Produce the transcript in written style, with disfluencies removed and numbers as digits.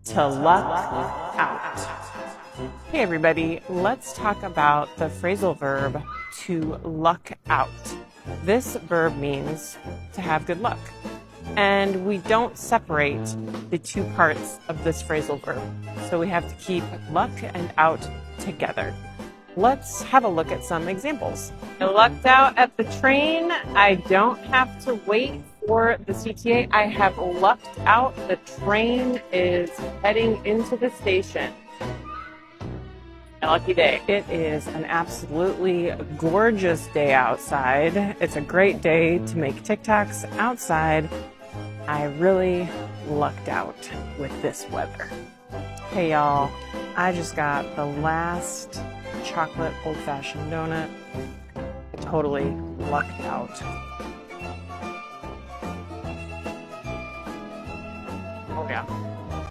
To luck out. Hey everybody, let's talk about the phrasal verb to luck out. This verb means to have good luck. And we don't separate the two parts of this phrasal verb. So we have to keep luck and out together. Let's have a look at some examples. I lucked out at the train. I don't have to wait for the CTA. I have lucked out. The train is heading into the station. A lucky day. It is an absolutely gorgeous day outside. It's a great day to make TikToks outside. I really lucked out with this weather. Hey y'all, I just got the last chocolate old-fashioned donut. I totally lucked out. Oh yeah.